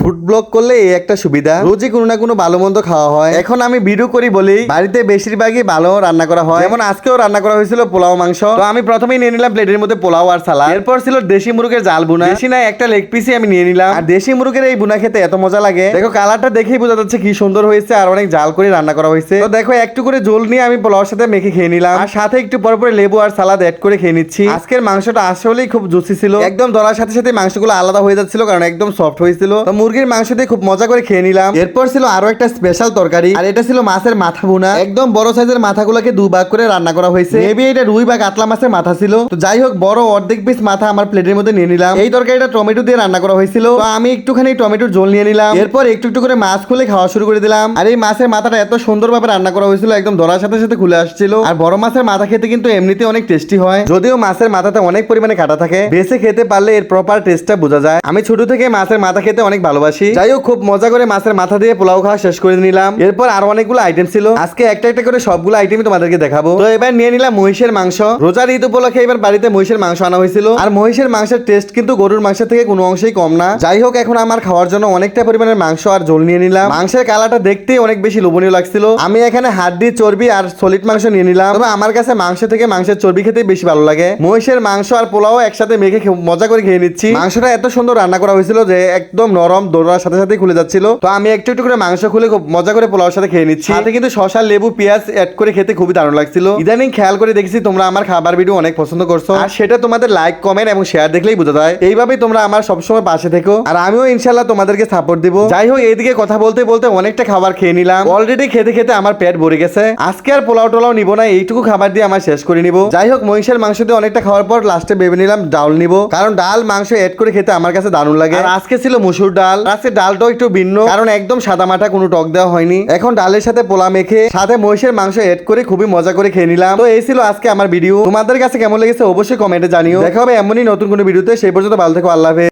Food blog করলে এই একটা সুবিধা, রোজই কোনো না কোনো ভালো মন্দ খাওয়া হয়। এখন আমি ভিডিও করি বলি বাড়িতে বেশিরভাগই ভালো রান্না করা হয়, যেমন আজকেও রান্না করা হয়েছিল পোলাও মাংস। তো আমি প্রথমেই নিয়ে নিলাম প্লেটের মধ্যে পোলাও আর সালাদ। এরপর ছিল দেশি মুরগের জাল বুনা, বেশি না একটা লেগ পিসই আমি নিয়ে নিলাম। আর দেশি মুরগের এই বুনা খেতে এত মজা লাগে, দেখো কালারটা দেখেই বোঝা যাচ্ছে কি সুন্দর হয়েছে, আর অনেক জাল করে রান্না করা হয়েছে। তো দেখো একটু করে ঝোল নিয়ে আমি পোলাওর সাথে মেখে খেয়ে নিলাম, আর সাথে একটু পর পরে লেবু আর সালাদ অ্যাড করে খেয়ে নিচ্ছি। আজকের মাংসটা আসলেই খুব জুসি ছিল, একদম ধরার সাথে সাথে মাংসগুলো আলাদা হয়ে যাচ্ছিল, কারণ একদম সফট হয়েছিল। তো মুরগির মাংস দিয়ে খুব মজা করে খেয়ে নিলাম। এরপর ছিল আরো একটা স্পেশাল তরকারি, আর এটা ছিল মাছের মাথা ভুনা। একদম বড় সাইজের মাথাগুলোকে দুভাগ করে রান্না করা হয়েছে, মেবি এটা রুই বা কাতলা মাছের মাথা ছিল। তো যাই হোক, বড় অর্ধেক পিস মাথা আমার প্লেটের মধ্যে নিয়ে নিলাম। এই তরকারিটা টমেটো দিয়ে রান্না করা হয়েছিল, তো আমি একটুখানি টমেটোর ঝোল নিয়ে নিলাম। এরপর একটু একটু করে মাছ খুলে খাওয়া শুরু করে দিলাম। আর এই মাছের মাথাটা এত সুন্দরভাবে রান্না করা হয়েছিল, একদম ধরার সাথে সাথে খুলে আসছিল। আর বড় মাছের মাথা খেতে কিন্তু এমনিতে অনেক টেস্টি হয়, যদিও মাছের মাথাতে অনেক পরিমাণে কাটা থাকে, বেছে খেতে পারলে এর প্রপার টেস্টটা বোঝা যায়। আমি ছোট থেকে মাছের মাথা খেতে অনেক ভালোবাসি। যাই হোক, খুব মজা করে মাছের মাথা দিয়ে পোলাও খাওয়া শেষ করে নিলাম। এরপর আরো অনেকগুলো আইটেম ছিল, আজকে একটা একটা করে সবগুলো আইটেমই তোমাদেরকে দেখাবো। তো এবার নিয়ে নিলাম মহিষের মাংস। রোজার ঈদ উপলক্ষে এবার বাড়িতে মহিষের মাংস আনা হয়েছিল, আর মহিষের মাংসের টেস্ট কিন্তু গরুর মাংসের থেকে কোনো অংশেই কম না। যাই হোক, এখন আমার খাওয়ার জন্য অনেকটা পরিমাণের মাংস আর ঝোল নিয়ে নিলাম। মাংসের কালারটা দেখতেই অনেক বেশি লোভনীয় লাগছিল। আমি এখানে হাড্ডি, চর্বি আর সলিড মাংস নিয়ে নিলাম, তবে আমার কাছে মাংস থেকে মাংসের চর্বি খেতে বেশি ভালো লাগে। মহিষের মাংস আর পোলাও একসাথে মেখে মজা করে খেয়ে নিচ্ছি। মাংসটা এত সুন্দর রান্না করা হয়েছিল যে একদম নরম, দৌড়ার সাথে সাথে খুলে যাচ্ছিল। তো আমি একটু একটু করে মাংস খুলে খুব মজা করে পোলাওর সাথে খেয়ে নিচ্ছি। সাথে কিন্তু শসা, লেবু, পেঁয়াজ অ্যাড করে খেতে খুবই দারুণ লাগছিল। ইদানিং খেয়াল করে দেখছি তোমরা আমার খাবার ভিডিও অনেক পছন্দ করছো, আর সেটা তোমাদের লাইক, কমেন্ট এবং শেয়ার দেখলেই বোঝা যায়। এইভাবেই তোমরা আমার সবসময় পাশে থেকো, আর আমিও ইনশাল্লাহ তোমাদেরকে সাপোর্ট দিব। যাই হোক, এইদিকে কথা বলতে বলতে অনেকটা খাবার খেয়ে নিলাম। অলরেডি খেতে খেতে আমার পেট ভরে গেছে। আজকে আর পোলাও টোলাও নিব না, এইটুকু খাবার দিয়ে আমার শেষ করে নিব। যাই হোক, মহিষের মাংস দিয়ে অনেকটা খাওয়ার পর লাস্টে ভেবে নিলাম ডাল নিব, কারণ ডাল মাংস এড করে খেতে আমার কাছে দারুণ লাগে। আর আজকে ছিল মসুর ডাল। আজকে ডালটাও একটু ভিন্ন, কারণ একদম সাদা মাটা, কোনো টক দেওয়া হয়নি। এখন ডালের সাথে পোলা মেখে সাথে মহিষের মাংস এড করে খুবই মজা করে খেয়ে নিলাম। তো এই ছিল আজকে আমার ভিডিও। তোমাদের কাছে কেমন লেগেছে অবশ্যই কমেন্টে জানিও। দেখা হবে এমনই নতুন কোনো ভিডিওতে, সেই পর্যন্ত ভালো থেকো, আল্লাহ হাফেজ।